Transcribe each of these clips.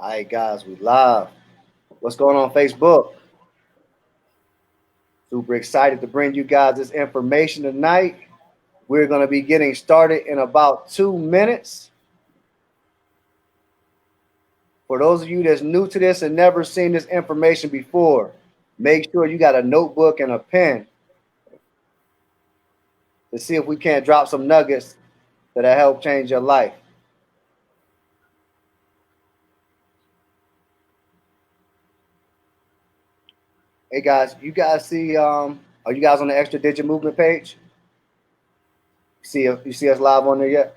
All right, guys, we live. What's going on Facebook? Super excited to bring you guys this information tonight. We're going to be getting started in about 2 minutes. For those of you that's new to this and never seen this information before, make sure you got a notebook and a pen to see if we can't drop some nuggets that'll help change your life. Hey guys, you guys see are you guys on the Extra Digit Movement page? You see us live on there yet?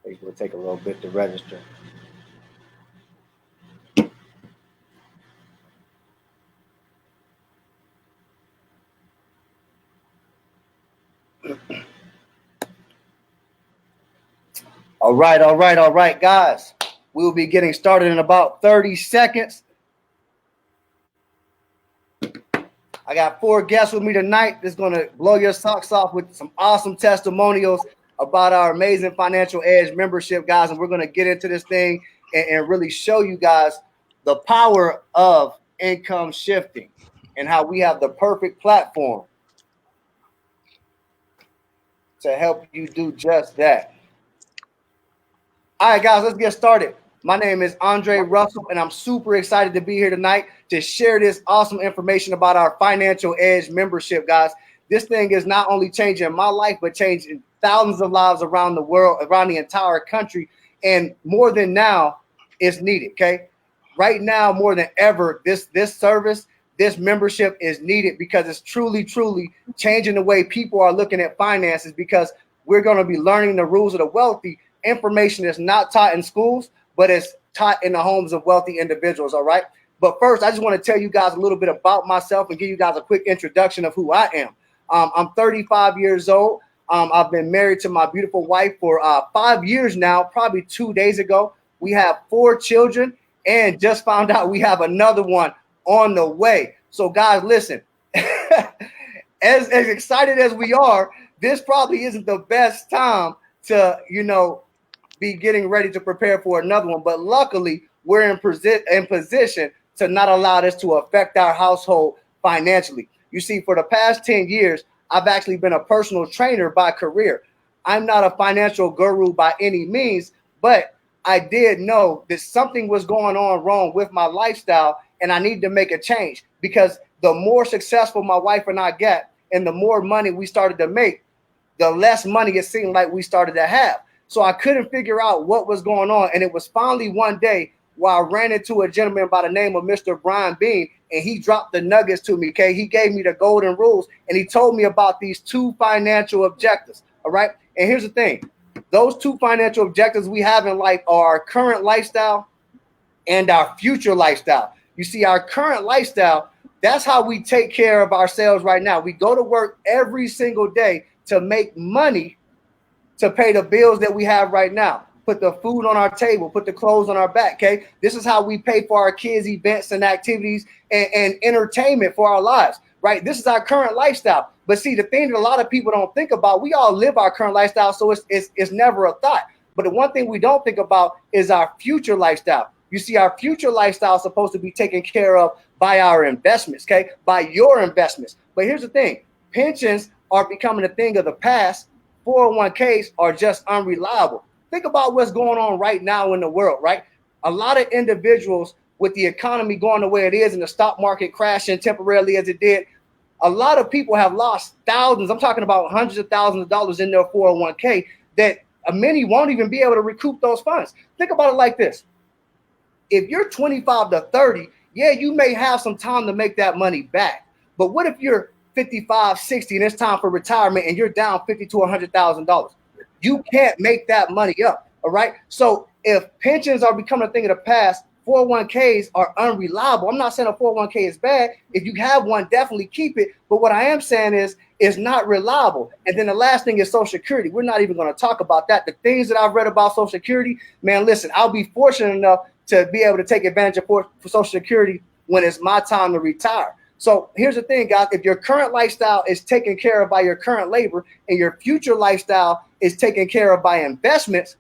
It will take a little bit to register. All right, guys. We will be getting started in about 30 seconds. I got 4 guests with me tonight that's going to blow your socks off with some awesome testimonials about our amazing Financial Edge membership, guys. And we're going to get into this thing and really show you guys the power of income shifting and how we have the perfect platform to help you do just that. All right, guys, let's get started. My name is Andre Russell, and I'm super excited to be here tonight to share this awesome information about our Financial Edge membership, guys. This thing is not only changing my life, but changing thousands of lives around the world, around the entire country. And more than now, it's needed, okay? Right now, more than ever, this service, this membership is needed because it's truly changing the way people are looking at finances, because we're going to be learning the rules of the wealthy. Information is not taught in schools, but it's taught in the homes of wealthy individuals, all right? But first, I just want to tell you guys a little bit about myself and give you guys a quick introduction of who I am. I'm 35 years old. I've been married to my beautiful wife for 5 years now, probably 2 days ago. We have 4 children and just found out we have another one on the way. So guys, listen, as excited as we are, this probably isn't the best time to, be getting ready to prepare for another one. But luckily, we're in position to not allow this to affect our household financially. You see, for the past 10 years, I've actually been a personal trainer by career. I'm not a financial guru by any means, but I did know that something was going on wrong with my lifestyle, and I needed to make a change, because the more successful my wife and I got and the more money we started to make, the less money it seemed like we started to have. So I couldn't figure out what was going on. And it was finally one day where I ran into a gentleman by the name of Mr. Brian Bean, and he dropped the nuggets to me, okay? He gave me the golden rules, and he told me about these 2 financial objectives, all right? And here's the thing. Those 2 financial objectives we have in life are our current lifestyle and our future lifestyle. You see, our current lifestyle, that's how we take care of ourselves right now. We go to work every single day to make money to pay the bills that we have right now, put the food on our table, put the clothes on our back, okay? This is how we pay for our kids' events and activities and entertainment for our lives, right? This is our current lifestyle. But see, the thing that a lot of people don't think about, we all live our current lifestyle, so it's never a thought. But the one thing we don't think about is our future lifestyle. You see, our future lifestyle is supposed to be taken care of by our investments, okay? By your investments. But here's the thing. Pensions are becoming a thing of the past. 401ks are just unreliable. Think about what's going on right now in the world, right? A lot of individuals, with the economy going the way it is and the stock market crashing temporarily as it did, a lot of people have lost thousands. I'm talking about hundreds of thousands of dollars in their 401k that many won't even be able to recoup those funds. Think about it like this. If you're 25 to 30, yeah, you may have some time to make that money back. But what if you're 55, 60, and it's time for retirement and you're down $50,000 to $100,000? You can't make that money up, all right? So if pensions are becoming a thing of the past, 401ks are unreliable. I'm not saying a 401k is bad. If you have one, definitely keep it. But what I am saying is it's not reliable. And then the last thing is Social Security. We're not even going to talk about that. The things that I've read about Social Security, man, listen, I'll be fortunate enough to be able to take advantage of for Social Security when it's my time to retire. So here's the thing, guys. If your current lifestyle is taken care of by your current labor and your future lifestyle is taken care of by investments,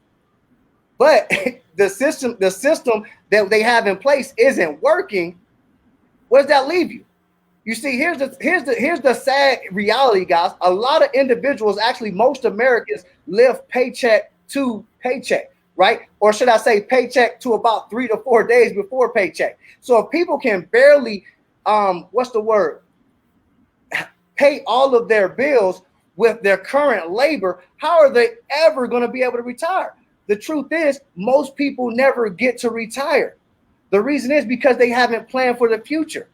but the system that they have in place isn't working, where does that leave you? You see, here's the sad reality, guys. A lot of individuals, actually most Americans, live paycheck to paycheck, right? Or should I say paycheck to about 3 to 4 days before paycheck. So if people can barely, pay all of their bills with their current labor, how are they ever going to be able to retire? The truth is, most people never get to retire. The reason is because they haven't planned for the future.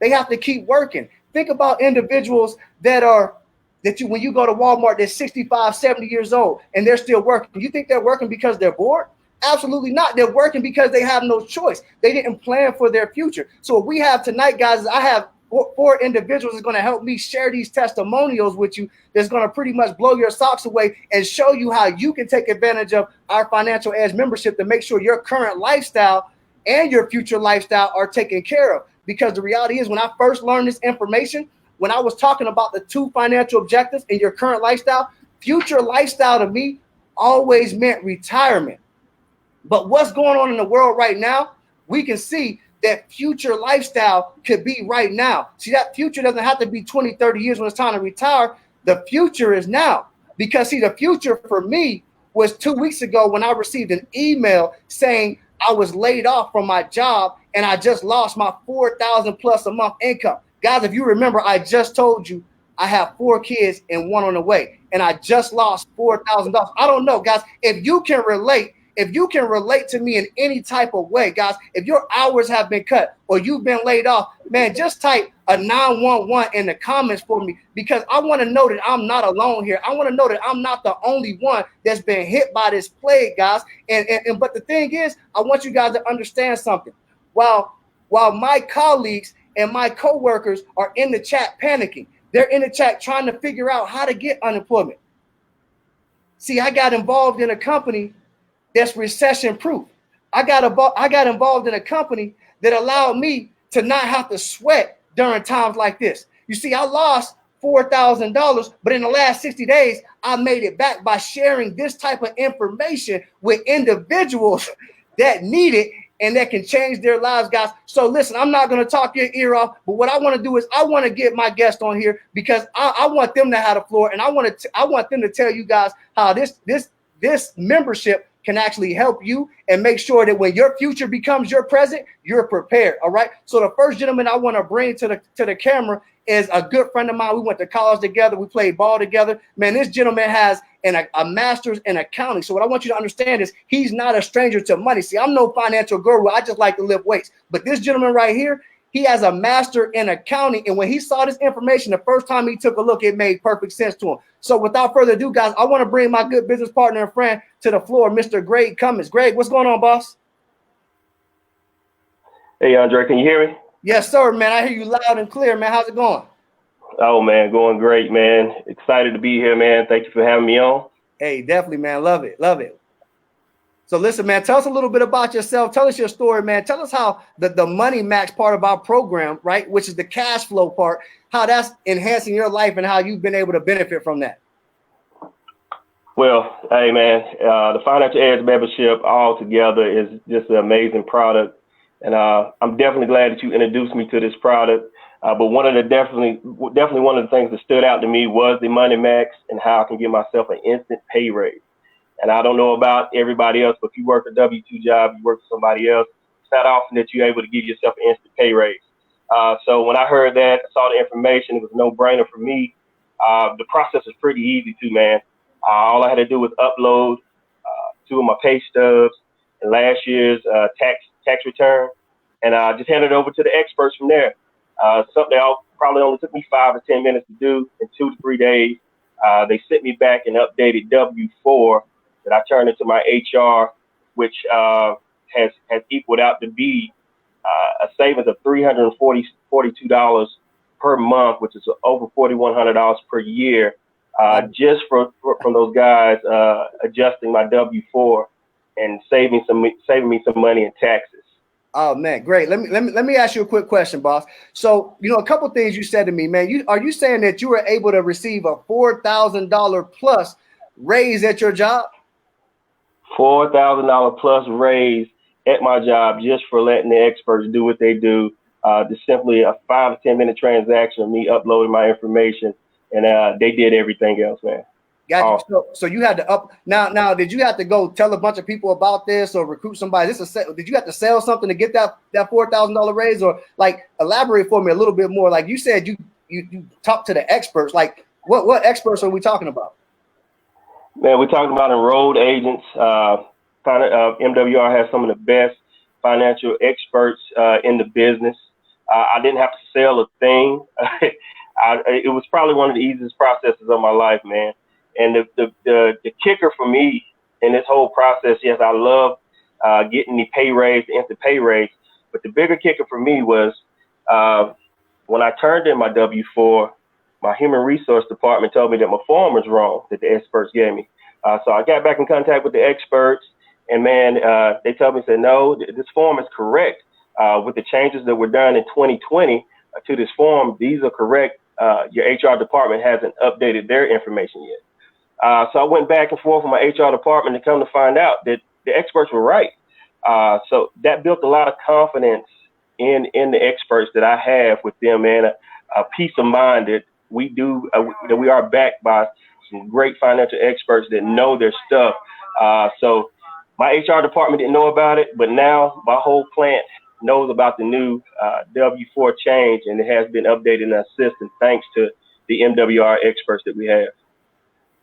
They have to keep working. Think about individuals when you go to Walmart, they're 65, 70 years old and they're still working. You think they're working because they're bored? Absolutely not. They're working because they have no choice. They didn't plan for their future. So what we have tonight, guys, is I have four individuals that's going to help me share these testimonials with you that's going to pretty much blow your socks away and show you how you can take advantage of our Financial Edge membership to make sure your current lifestyle and your future lifestyle are taken care of. Because the reality is, when I first learned this information, when I was talking about the 2 financial objectives in your current lifestyle, future lifestyle to me always meant retirement. But what's going on in the world right now, we can see that future lifestyle could be right now. See, that future doesn't have to be 20, 30 years when it's time to retire. The future is now. Because, see, the future for me was 2 weeks ago when I received an email saying I was laid off from my job and I just lost my $4,000 plus a month income. Guys, if you remember, I just told you I have 4 kids and 1 on the way, and I just lost $4,000. I don't know, guys, if you can relate to me in any type of way, guys, if your hours have been cut or you've been laid off, man, just type a 911 in the comments for me, because I want to know that I'm not alone here. I want to know that I'm not the only one that's been hit by this plague, guys. But the thing is, I want you guys to understand something. While my colleagues and my coworkers are in the chat panicking, they're in the chat trying to figure out how to get unemployment. See, I got involved in a company that's recession proof. I got involved in a company that allowed me to not have to sweat during times like this. You see, I lost $4,000, but in the last 60 days, I made it back by sharing this type of information with individuals that need it and that can change their lives, guys. So listen, I'm not going to talk your ear off, but what I want to do is I want to get my guest on here because I want them to have the floor, and I want them to tell you guys how this membership can actually help you and make sure that when your future becomes your present, you're prepared. All right. So the first gentleman I want to bring to the camera is a good friend of mine. We went to college together. We played ball together. Man, this gentleman has a master's in accounting. So what I want you to understand is he's not a stranger to money. See, I'm no financial guru. I just like to lift weights. But this gentleman right here, he has a master in accounting. And when he saw this information, the first time he took a look, it made perfect sense to him. So without further ado, guys, I want to bring my good business partner and friend to the floor, Mr. Greg Cummins. Greg, what's going on, boss? Hey, Andre, can you hear me? Yes, sir, man. I hear you loud and clear, man. How's it going? Oh, man, going great, man. Excited to be here, man. Thank you for having me on. Hey, definitely, man. Love it. Love it. So listen, man, tell us a little bit about yourself. Tell us your story, man. Tell us how the Money Max part of our program, right, which is the cash flow part, how that's enhancing your life and how you've been able to benefit from that. Well, hey, man, the Financial Edge membership altogether is just an amazing product. And I'm definitely glad that you introduced me to this product. But definitely one of the things that stood out to me was the Money Max and how I can give myself an instant pay raise. And I don't know about everybody else, but if you work a W-2 job, you work for somebody else, it's not often that you're able to give yourself an instant pay raise. So when I heard that, I saw the information, it was a no-brainer for me. The process is pretty easy too, man. All I had to do was upload 2 of my pay stubs and last year's tax return, and just hand it over to the experts from there. Something that probably only took me 5 to 10 minutes to do in 2 to 3 days. They sent me back an updated W-4 that I turned into my HR, which has equaled out to be a savings of $342 per month, which is over $4,100 per year, just from those guys adjusting my W-4 and saving me some money in taxes. Oh man, great. Let me ask you a quick question, boss. So, a couple things you said to me, man. Are you saying that you were able to receive a $4,000 plus raise at your job? $4,000 plus raise at my job just for letting the experts do what they do. Just simply a 5 to 10 minute transaction of me uploading my information, and they did everything else, man. Got you. Awesome. So you had to up now. Did you have to go tell a bunch of people about this or recruit somebody? Did you have to sell something to get that $4,000 raise, or like elaborate for me a little bit more? Like you said, you talked to the experts. Like what experts are we talking about? Man, we're talking about enrolled agents. MWR has some of the best financial experts in the business. I didn't have to sell a thing. It was probably one of the easiest processes of my life, man. And the kicker for me in this whole process, yes, I love getting the pay raise, the instant pay raise. But the bigger kicker for me was when I turned in my W-4, my human resource department told me that my form was wrong that the experts gave me. So I got back in contact with the experts, and man, they told me, said, no, this form is correct. With the changes that were done in 2020 to this form, these are correct. Your HR department hasn't updated their information yet. So I went back and forth with my HR department to come to find out that the experts were right. So that built a lot of confidence in the experts that I have with them, man. A peace of mind that that we are backed by some great financial experts that know their stuff. So my HR department didn't know about it, but now my whole plant knows about the new W-4 change, and it has been updated in our system thanks to the MWR experts that we have.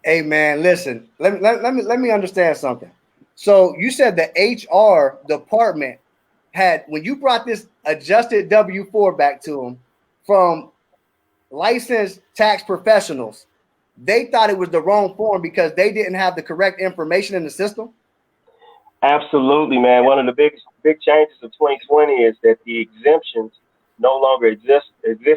Hey man, listen. Let me understand something. So you said the HR department when you brought this adjusted W-4 back to them from licensed tax professionals, they thought it was the wrong form because they didn't have the correct information in the system? Absolutely, man. One of the big changes of 2020 is that the exemptions no longer exist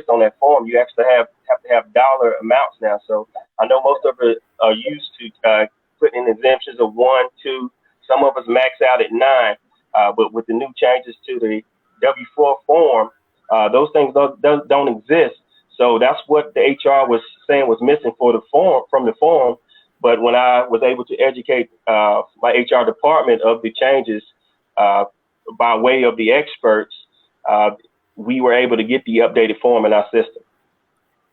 on that form. You actually have to have dollar amounts now. So I know most of us are used to putting in exemptions of 1, 2. Some of us max out at 9. But with the new changes to the W-4 form, those things don't exist. So that's what the HR was saying was missing from the form. But when I was able to educate my HR department of the changes by way of the experts, we were able to get the updated form in our system.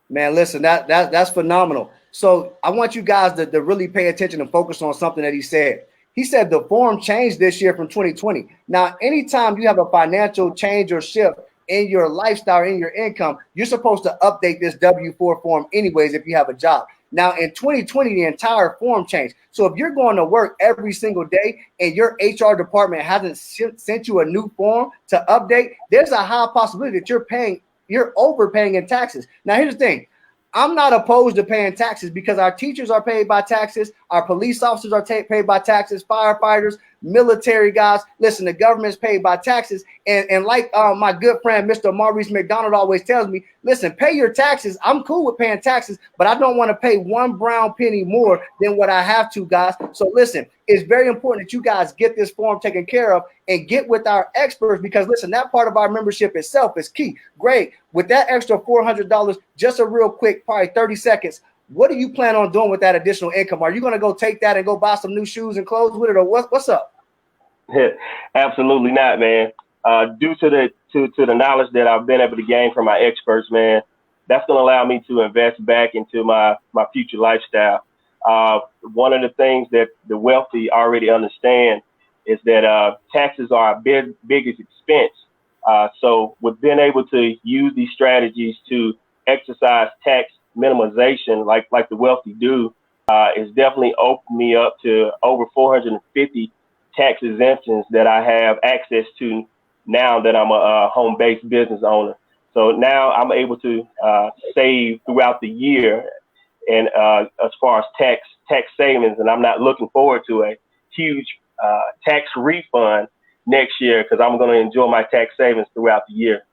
Man, listen, that's phenomenal. So I want you guys to really pay attention and focus on something that he said. He said the form changed this year from 2020. Now, anytime you have a financial change or shift in your lifestyle, in your income, you're supposed to update this W-4 form anyways if you have a job. Now, in 2020, the entire form changed. So if you're going to work every single day and your HR department hasn't sent you a new form to update, there's a high possibility that you're overpaying in taxes. Now, here's the thing. I'm not opposed to paying taxes because our teachers are paid by taxes. Our police officers are paid by taxes, firefighters, military guys. Listen, the government's paid by taxes. And like my good friend, Mr. Maurice McDonald always tells me, listen, pay your taxes. I'm cool with paying taxes, but I don't want to pay one brown penny more than what I have to, guys. So listen, it's very important that you guys get this form taken care of and get with our experts because listen, that part of our membership itself is key. Great. With that extra $400, just a real quick, probably 30 seconds. What do you plan on doing with that additional income? Are you going to go take that and go buy some new shoes and clothes with it, or what's up? Absolutely not, man. Due to the knowledge that I've been able to gain from my experts, man, that's going to allow me to invest back into my future lifestyle. One of the things that the wealthy already understand is that taxes are our biggest expense. So with being able to use these strategies to exercise tax minimization like the wealthy do, is definitely opened me up to over 450 tax exemptions that I have access to now that I'm a home-based business owner. So now I'm able to save throughout the year, and as far as tax savings, and I'm not looking forward to a huge tax refund next year because I'm going to enjoy my tax savings throughout the year.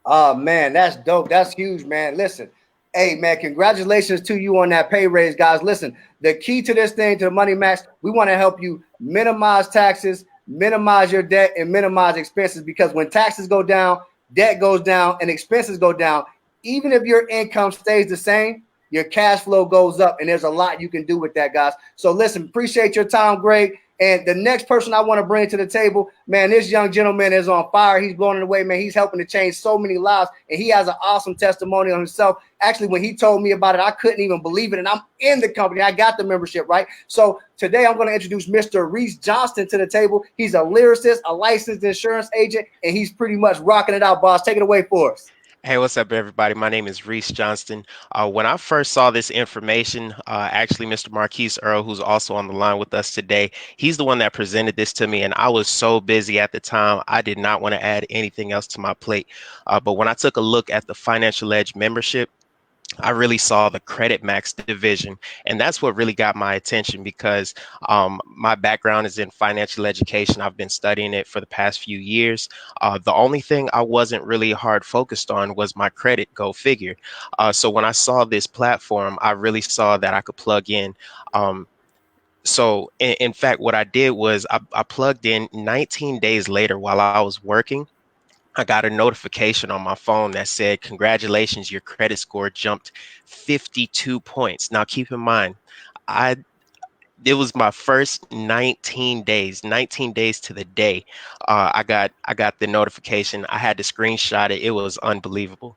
Oh man, that's dope. That's huge, man. Listen, hey man, congratulations to you on that pay raise, guys. Listen, the key to this thing, to the Money Max, we want to help you minimize taxes, minimize your debt and minimize expenses, because when taxes go down, debt goes down, and expenses go down, even if your income stays the same, your cash flow goes up, and there's a lot you can do with that, guys. So listen, appreciate your time, Greg. And the next person I want to bring to the table, man, this young gentleman is on fire. He's blowing it away, man. He's helping to change so many lives, and he has an awesome testimony on himself. Actually, when he told me about it, I couldn't even believe it, and I'm in the company. I got the membership, right? So today I'm going to introduce Mr. Reese Johnston to the table. He's a lyricist, a licensed insurance agent, and he's pretty much rocking it out, boss. Take it away for us. Hey, what's up, everybody? My name is Reese Johnston. When I first saw this information, actually, Mr. Marquise Earl, who's also on the line with us today, he's the one that presented this to me, and I was so busy at the time, I did not want to add anything else to my plate. But when I took a look at the Financial Edge membership, I really saw the Credit Max division, and that's what really got my attention because my background is in financial education. I've been studying it for the past few years. The only thing I wasn't really hard focused on was my credit, go figure. So when I saw this platform, I really saw that I could plug in. In fact, what I did was I plugged in 19 days later while I was working. I got a notification on my phone that said, congratulations, your credit score jumped 52 points. Now, keep in mind, it was my first 19 days to the day. I got the notification. I had to screenshot it. It was unbelievable.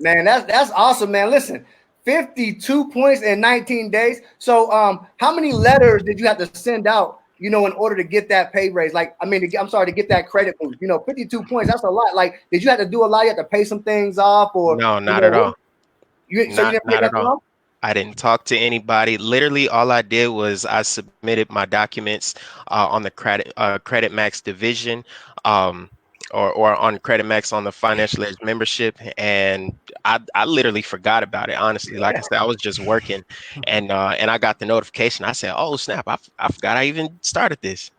Man, that's awesome, man. Listen, 52 points in 19 days. So how many letters did you have to send out, in order to get that pay raise? Like, to get that credit boost. 52 points, that's a lot. Like, did you have to do a lot? You had to pay some things off, or no, not at all. You didn't pay Not at nothing all. off? I didn't talk to anybody. Literally, all I did was I submitted my documents on the Credit Max division, or on Credit Max on the Financial Edge membership, and I literally forgot about it. Honestly, like I said, I was just working, and I got the notification. I said, "Oh snap! I forgot I even started this."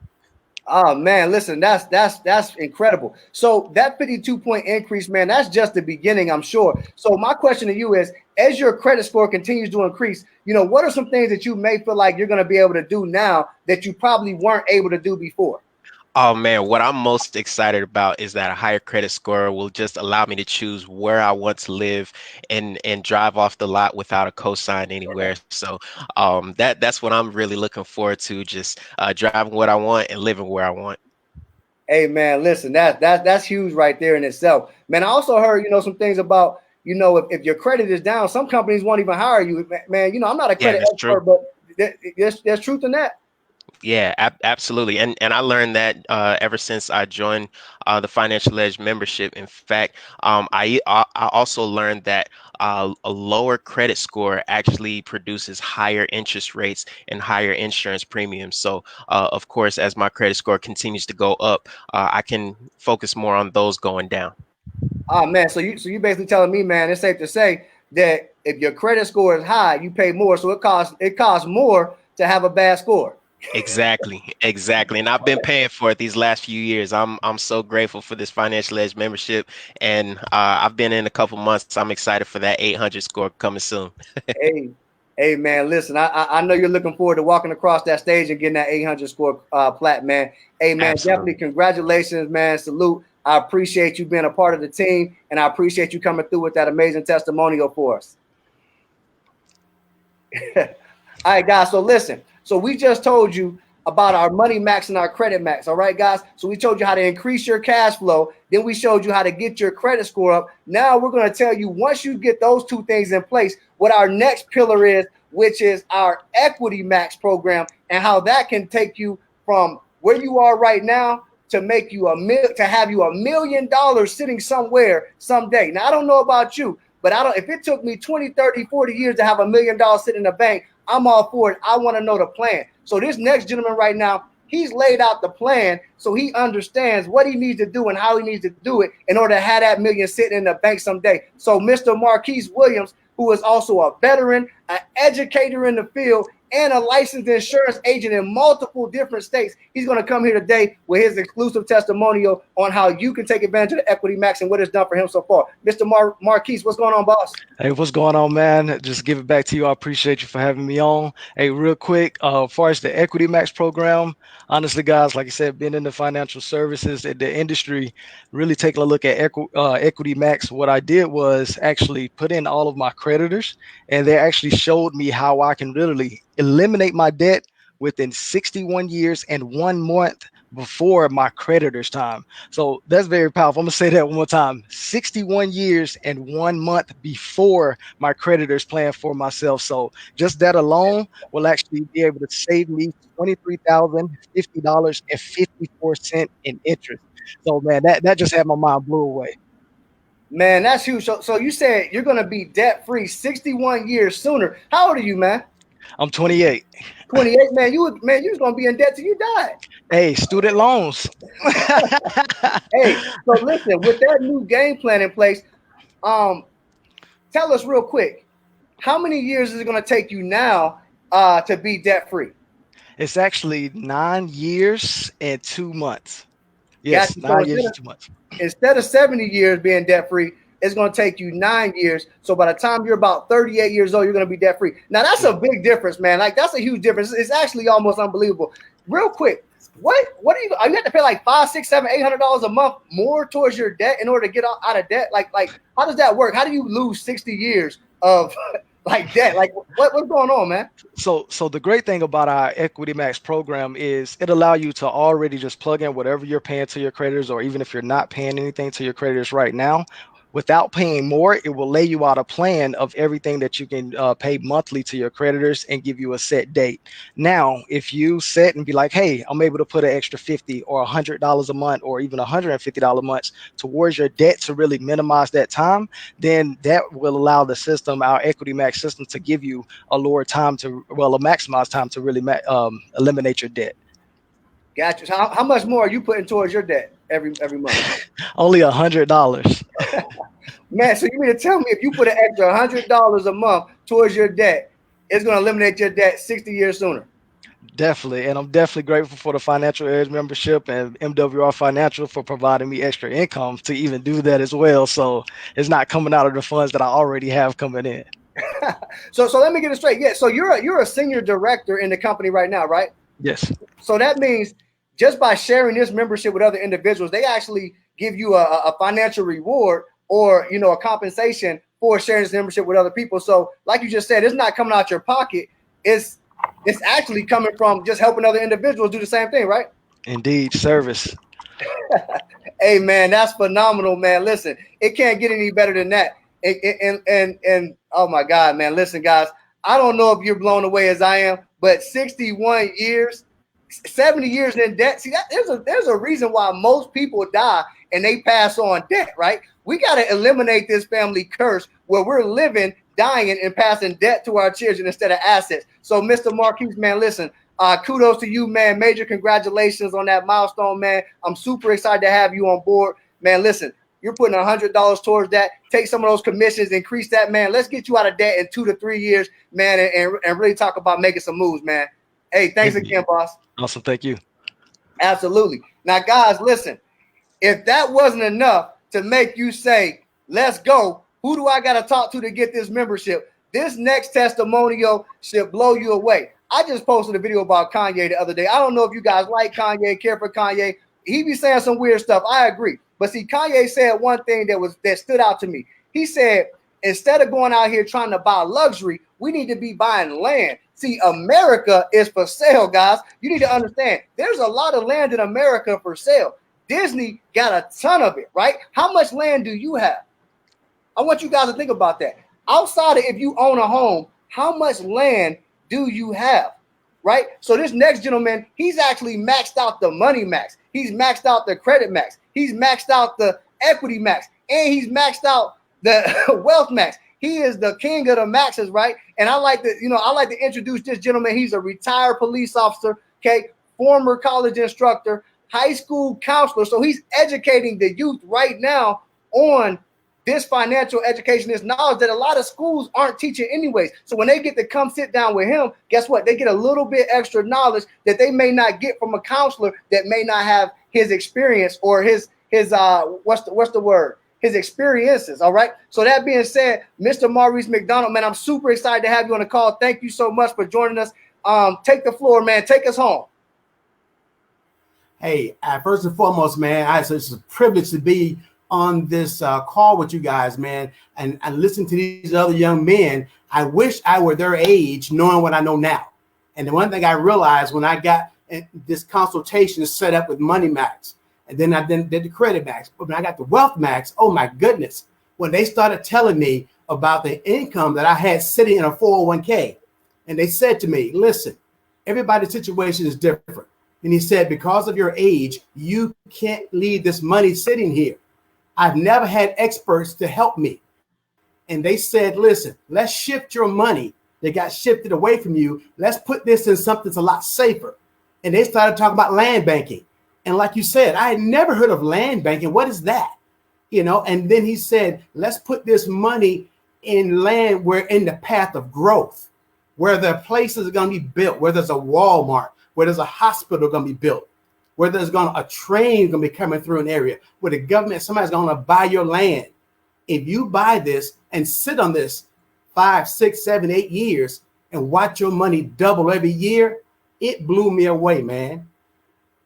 Oh man, listen, that's incredible. So that 52-point increase, man, that's just the beginning, I'm sure. So my question to you is, as your credit score continues to increase, what are some things that you may feel like you're going to be able to do now that you probably weren't able to do before? Oh man, what I'm most excited about is that a higher credit score will just allow me to choose where I want to live and drive off the lot without a cosign anywhere. So that's what I'm really looking forward to, just driving what I want and living where I want. Hey man, listen, that's huge right there in itself. Man, I also heard, some things about, if your credit is down, some companies won't even hire you. Man, I'm not a Yeah, credit that's true. expert, but there's truth in that. Yeah, absolutely. And I learned that ever since I joined the Financial Edge membership. In fact, I also learned that a lower credit score actually produces higher interest rates and higher insurance premiums. So, of course, as my credit score continues to go up, I can focus more on those going down. Oh man, so you basically telling me, man, it's safe to say that if your credit score is high, you pay more. So it costs more to have a bad score. Exactly. And I've been paying for it these last few years. I'm so grateful for this Financial Edge membership, and I've been in a couple months. I'm excited for that 800 score coming soon. Hey, hey, man, listen, I know you're looking forward to walking across that stage and getting that 800 score plat, man. Hey, man, definitely Absolutely. congratulations, man. Salute. I appreciate you being a part of the team, and I appreciate you coming through with that amazing testimonial for us. All right, guys. So listen. So we just told you about our money max and our credit max. All right, guys. So we told you how to increase your cash flow. Then we showed you how to get your credit score up. Now we're going to tell you, once you get those two things in place, what our next pillar is, which is our equity max program, and how that can take you from where you are right now to make you to have you $1 million sitting somewhere someday. Now I don't know about you, but if it took me 20, 30, 40 years to have $1 million sitting in the bank, I'm all for it. I want to know the plan. So this next gentleman right now, he's laid out the plan so he understands what he needs to do and how he needs to do it in order to have that million sitting in the bank someday. So Mr. Marquise Williams, who is also a veteran, an educator in the field, and a licensed insurance agent in multiple different states. He's going to come here today with his exclusive testimonial on how you can take advantage of the Equity Max and what it's done for him so far. Mr. Marquise, what's going on, boss? Hey, what's going on, man? Just give it back to you. I appreciate you for having me on. Hey, real quick, as far as the Equity Max program, honestly, guys, like I said, being in the financial services, the industry, really taking a look at Equity Max, what I did was actually put in all of my creditors, and they actually showed me how I can literally eliminate my debt within 61 years and 1 month before my creditors' time. So that's very powerful. I'm gonna say that one more time. 61 years and 1 month before my creditors plan for myself. So just that alone will actually be able to save me $23,050.54 in interest. So man, that just had my mind blew away. Man, that's huge. So you said you're going to be debt free 61 years sooner. How old are you, man? I'm 28. 28, man. You was going to be in debt till you died. Hey, student loans. Hey, so listen, with that new game plan in place, tell us real quick, how many years is it going to take you now to be debt free? It's actually 9 years and 2 months. Yes, So 9 years and 2 months. instead of 70 years being debt free, it's going to take you 9 years. So by the time you're about 38 years old, you're going to be debt free. Now that's a big difference, man. Like that's a huge difference. It's actually almost unbelievable. Real quick, what do you have to pay like $500, $600, $700, $800 a month more towards your debt in order to get out of debt? Like how does that work? How do you lose 60 years of like debt? Like what's going on, man? So the great thing about our Equity Max program is it allows you to already just plug in whatever you're paying to your creditors, or even if you're not paying anything to your creditors right now, without paying more, it will lay you out a plan of everything that you can pay monthly to your creditors and give you a set date. Now, if you set and be like, hey, I'm able to put an extra $50 or $100 a month or even $150 a month towards your debt to really minimize that time, then that will allow the system, our Equity Max system, to give you a lower time to, a maximized time to really eliminate your debt. Gotcha. So how much more are you putting towards your debt every month? Only $100. Man, so you mean to tell me if you put an extra $100 a month towards your debt, it's going to eliminate your debt 60 years sooner? Definitely. And I'm definitely grateful for the Financial Edge membership and MWR Financial for providing me extra income to even do that as well. So it's not coming out of the funds that I already have coming in. So let me get it straight. Yeah. So you're a senior director in the company right now, right? Yes. So that means just by sharing this membership with other individuals, they actually give you a financial reward or, a compensation for sharing this membership with other people. So like you just said, it's not coming out your pocket. It's actually coming from just helping other individuals do the same thing, right? Indeed, service. Hey, man, that's phenomenal, man. Listen, it can't get any better than that. And oh my God, man, listen, guys, I don't know if you're blown away as I am, but 61 years, 70 years in debt. See, that there's a reason why most people die and they pass on debt, right? We got to eliminate this family curse where we're living, dying, and passing debt to our children instead of assets. So, Mr. Marquise, man, listen, kudos to you, man. Major congratulations on that milestone, man. I'm super excited to have you on board, man. Listen, you're putting $100 towards that. Take some of those commissions, increase that, man. Let's get you out of debt in 2 to 3 years, man, and really talk about making some moves, man. Hey, thanks again, boss. Awesome. Thank you. Absolutely. Now, guys, listen, if that wasn't enough to make you say, let's go, who do I got to talk to get this membership? This next testimonial should blow you away. I just posted a video about Kanye the other day. I don't know if you guys like Kanye, care for Kanye. He be saying some weird stuff. I agree. But see, Kanye said one thing that stood out to me. He said, instead of going out here trying to buy luxury, we need to be buying land. See, America is for sale, guys. You need to understand, there's a lot of land in America for sale. Disney got a ton of it, right? How much land do you have? I want you guys to think about that. Outside of if you own a home, how much land do you have, right? So this next gentleman, he's actually maxed out the money max. He's maxed out the credit max. He's maxed out the equity max. And he's maxed out the wealth max. He is the king of the maxes, right? And I like to introduce this gentleman. He's a retired police officer, okay, former college instructor, high school counselor. So he's educating the youth right now on this financial education, this knowledge that a lot of schools aren't teaching anyways. So when they get to come sit down with him, guess what? They get a little bit extra knowledge that they may not get from a counselor that may not have his experience or his what's the word? His experiences. All right. So that being said, Mr. Maurice McDonald, man, I'm super excited to have you on the call. Thank you so much for joining us. Take the floor, man. Take us home. Hey, first and foremost, man, it's a privilege to be on this call with you guys, man, and listen to these other young men. I wish I were their age, knowing what I know now. And the one thing I realized when I got this consultation set up with Money Max, and then I did the Credit Max, but when I got the Wealth Max, oh my goodness, when they started telling me about the income that I had sitting in a 401k, and they said to me, listen, everybody's situation is different. And he said, because of your age, you can't leave this money sitting here. I've never had experts to help me. And they said, listen, let's shift your money that got shifted away from you. Let's put this in something that's a lot safer. And they started talking about land banking. And like you said, I had never heard of land banking. What is that? And then he said, let's put this money in land where in the path of growth, where the places are going to be built, where there's a Walmart, where there's a hospital going to be built, where there's a train going to be coming through an area, where the government, somebody's going to buy your land. If you buy this and sit on this 5, 6, 7, 8 years and watch your money double every year, it blew me away, man.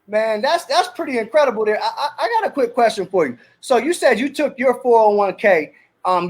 Man, that's pretty incredible there. I got a quick question for you. So you said you took your 401k,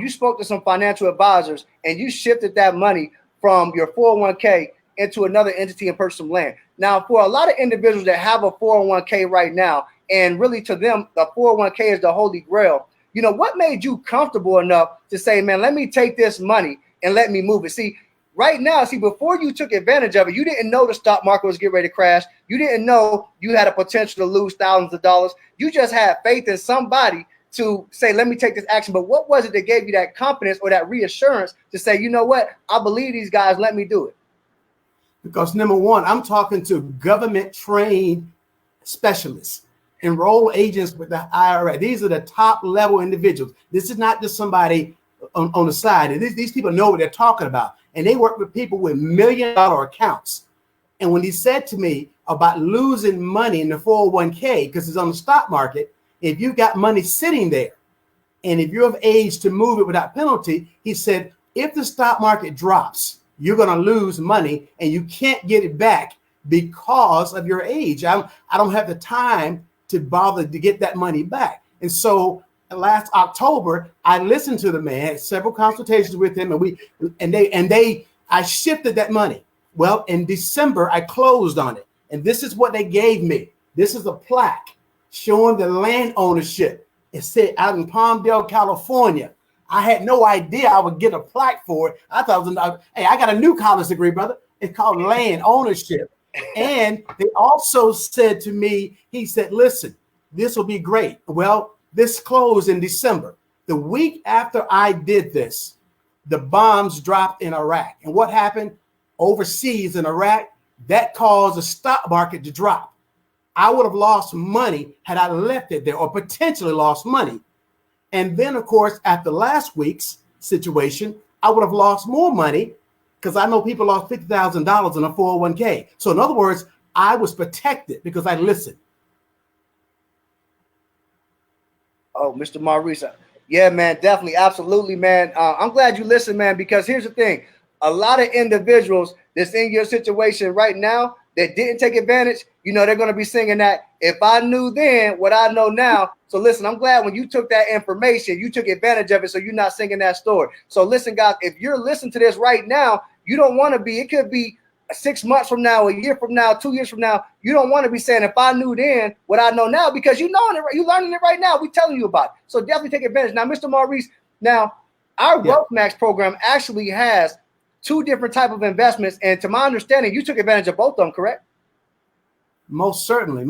you spoke to some financial advisors, and you shifted that money from your 401k into another entity and purchase some land. Now, for a lot of individuals that have a 401k right now, and really to them, the 401k is the holy grail. What made you comfortable enough to say, man, let me take this money and let me move it? See, right now, before you took advantage of it, you didn't know the stock market was getting ready to crash. You didn't know you had a potential to lose thousands of dollars. You just had faith in somebody to say, let me take this action. But what was it that gave you that confidence or that reassurance to say, you know what, I believe these guys, let me do it? Because number one, I'm talking to government trained specialists, enrolled agents with the IRA. These are the top level individuals. This is not just somebody on the side. These people know what they're talking about. And they work with people with $1 million accounts. And when he said to me about losing money in the 401k, because it's on the stock market, if you've got money sitting there, and if you're of age to move it without penalty, he said, if the stock market drops, you're going to lose money and you can't get it back because of your age. I don't have the time to bother to get that money back. And so last October, I listened to the man, had several consultations with him, and I shifted that money. Well, in December, I closed on it. And this is what they gave me. This is a plaque showing the land ownership. It said out in Palmdale, California. I had no idea I would get a plaque for it. I thought it was, hey, I got a new college degree, brother. It's called land ownership. And they also said to me, he said, listen, this will be great. Well, this closed in December. The week after I did this, the bombs dropped in Iraq. And what happened overseas in Iraq? That caused the stock market to drop. I would have lost money had I left it there, or potentially lost money. And then, of course, after last week's situation, I would have lost more money because I know people lost $50,000 in a 401k. So in other words, I was protected because I listened. Oh, Mr. Maurice. Yeah, man, definitely. Absolutely, man. I'm glad you listened, man, because here's the thing. A lot of individuals that's in your situation right now that didn't take advantage, they're going to be singing that, if I knew then what I know now. So listen, I'm glad when you took that information, you took advantage of it, so you're not singing that story. So listen, guys, if you're listening to this right now, you don't want to be, it could be 6 months from now, a year from now, 2 years from now, you don't want to be saying, if I knew then what I know now, because you're learning it right now. We're telling you about it. So definitely take advantage. Now, Mr. Maurice, our Wealth Max program actually has 2 different type of investments. And to my understanding, you took advantage of both of them, correct? Most certainly.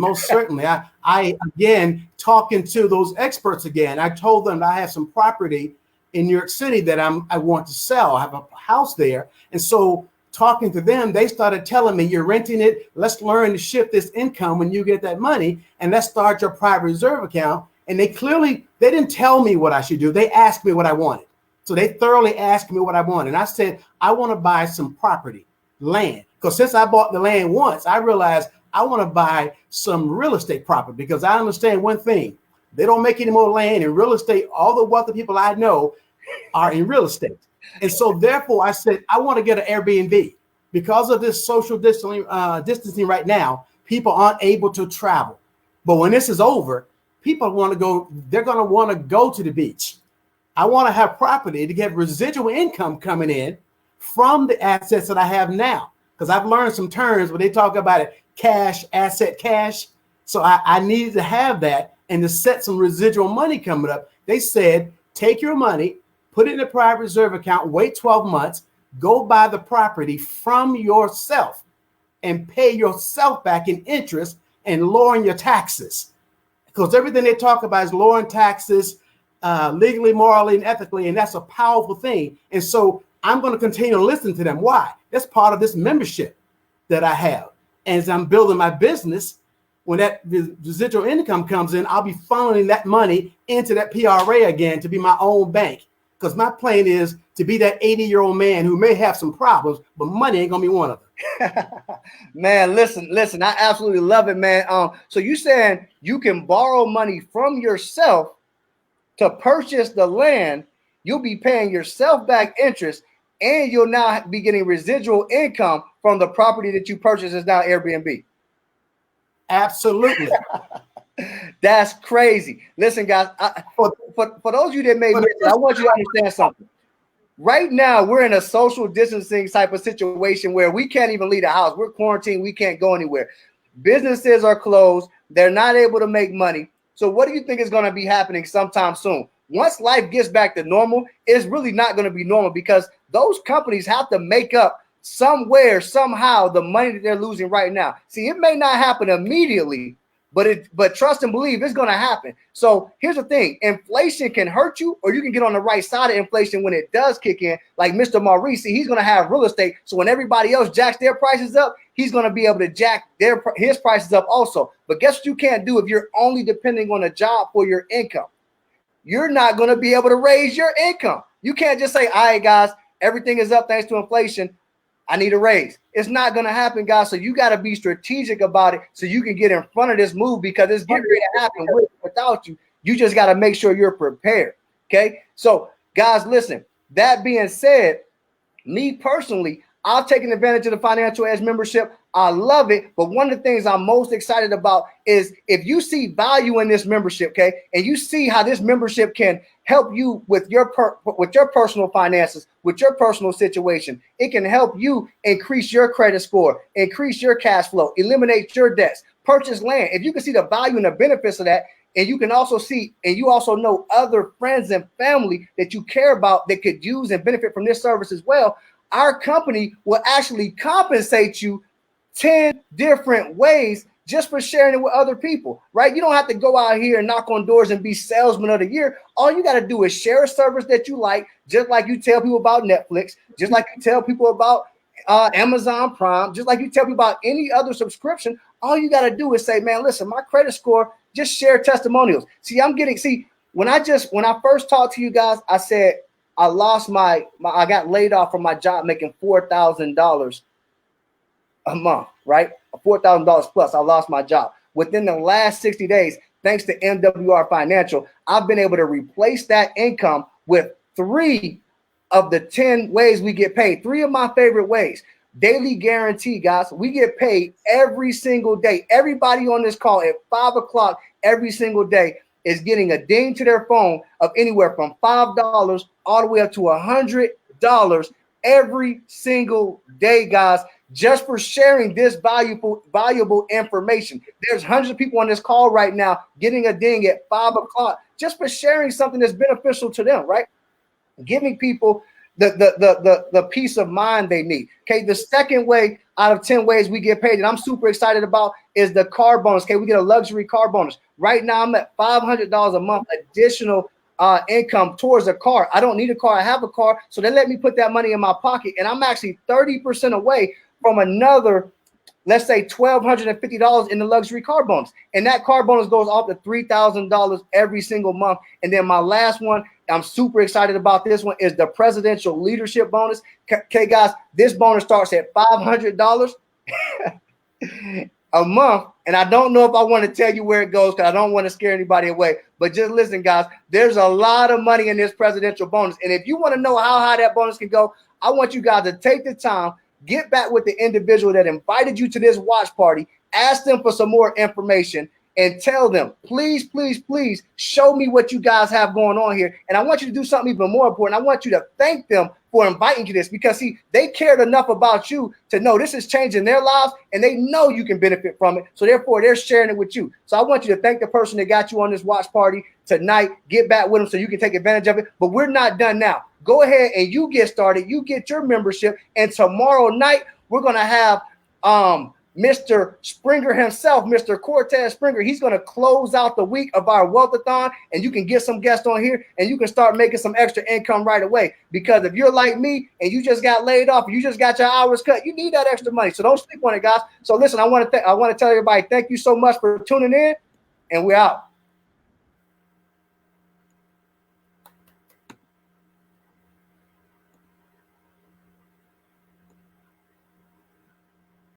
I again, talking to those experts again, I told them I have some property in New York City that I want to sell. I have a house there. And so talking to them, they started telling me, you're renting it. Let's learn to shift this income when you get that money, and let's start your private reserve account. And they didn't tell me what I should do. They asked me what I wanted. So they thoroughly asked me what I wanted. And I said, I want to buy some property, land. Because since I bought the land once, I realized I want to buy some real estate property, because I understand one thing. They don't make any more land in real estate. All the wealthy people I know are in real estate. And so therefore I said, I want to get an Airbnb. Because of this social distancing right now, people aren't able to travel. But when this is over, people want to go, they're going to want to go to the beach. I want to have property to get residual income coming in from the assets that I have now. Because I've learned some terms where they talk about it, cash, asset, cash. So I needed to have that and to set some residual money coming up. They said, take your money, put it in a private reserve account, wait 12 months, go buy the property from yourself and pay yourself back in interest and lowering your taxes. Because everything they talk about is lowering taxes legally, morally, and ethically. And that's a powerful thing. And so I'm going to continue to listen to them. Why? That's part of this membership that I have. And as I'm building my business, when that residual income comes in, I'll be funneling that money into that PRA again to be my own bank. Because my plan is to be that 80-year-old man who may have some problems, but money ain't gonna be one of them. Man, listen, I absolutely love it, man. So you saying you can borrow money from yourself to purchase the land, you'll be paying yourself back interest, and you'll now be getting residual income from the property that you purchased is now Airbnb. Absolutely. That's crazy. Listen, guys, for those of you that may miss it, I want you to understand something. Right now, we're in a social distancing type of situation where we can't even leave the house. We're quarantined. We can't go anywhere. Businesses are closed. They're not able to make money. So what do you think is going to be happening sometime soon? Once life gets back to normal, it's really not going to be normal, because those companies have to make up somewhere, somehow, the money that they're losing right now. See, it may not happen immediately, but trust and believe it's going to happen. So here's the thing. Inflation can hurt you, or you can get on the right side of inflation when it does kick in. Like Mr. Maurice, he's going to have real estate. So when everybody else jacks their prices up, he's going to be able to jack his prices up also. But guess what you can't do if you're only depending on a job for your income? You're not going to be able to raise your income. You can't just say, all right, guys, everything is up thanks to inflation. I need a raise. It's not going to happen, guys. So you got to be strategic about it so you can get in front of this move, because it's getting ready to happen without you. You just got to make sure you're prepared. Okay. So guys, listen, that being said, me personally, I've taken advantage of the Financial Edge membership. I love it. But one of the things I'm most excited about is if you see value in this membership, okay, and you see how this membership can help you with your personal finances, with your personal situation, it can help you increase your credit score, increase your cash flow, eliminate your debts, purchase land. If you can see the value and the benefits of that, and you can also see, and you also know other friends and family that you care about that could use and benefit from this service as well, our company will actually compensate you 10 different ways just for sharing it with other people, right? You don't have to go out here and knock on doors and be salesman of the year. All you got to do is share a service that you like, just like you tell people about Netflix, just like you tell people about Amazon Prime, just like you tell people about any other subscription. All you got to do is say, man, listen, my credit score, just share testimonials. When I first talked to you guys, I said, I got laid off from my job making $4,000 a month, right? $4,000 plus. I lost my job. Within the last 60 days, thanks to MWR Financial, I've been able to replace that income with 3 of the 10 ways we get paid. 3 of my favorite ways. Daily guarantee, guys. We get paid every single day. Everybody on this call at 5 o'clock every single day is getting a ding to their phone of anywhere from $5 all the way up to $100 every single day, guys, just for sharing this valuable information. There's hundreds of people on this call right now getting a ding at 5 o'clock just for sharing something that's beneficial to them, right? Giving people the peace of mind they need. Okay, the second way out of 10 ways we get paid, and I'm super excited about, is the car bonus. Okay, we get a luxury car bonus. Right now, I'm at $500 a month additional income towards a car. I don't need a car. I have a car, so they let me put that money in my pocket, and I'm actually 30% away from another let's say $1,250 in the luxury car bonus. And that car bonus goes off to $3,000 every single month. And then my last one, I'm super excited about this one, is the presidential leadership bonus. Okay, guys, this bonus starts at $500 a month. And I don't know if I want to tell you where it goes because I don't want to scare anybody away. But just listen, guys, there's a lot of money in this presidential bonus. And if you want to know how high that bonus can go, I want you guys to take the time, get back with the individual that invited you to this watch party, ask them for some more information, and tell them, please, please, please show me what you guys have going on here. And I want you to do something even more important. I want you to thank them for inviting you to this, because see, they cared enough about you to know this is changing their lives, and they know you can benefit from it. So therefore, they're sharing it with you. So I want you to thank the person that got you on this watch party tonight. Get back with them so you can take advantage of it. But we're not done now. Go ahead and you get started. You get your membership, and tomorrow night we're gonna have Mr. Springer himself, Mr. Cortez Springer. He's going to close out the week of our Wealthathon, and you can get some guests on here, and you can start making some extra income right away. Because if you're like me and you just got laid off, you just got your hours cut, you need that extra money. So don't sleep on it, guys. So listen, I want to tell everybody, thank you so much for tuning in, and we're out.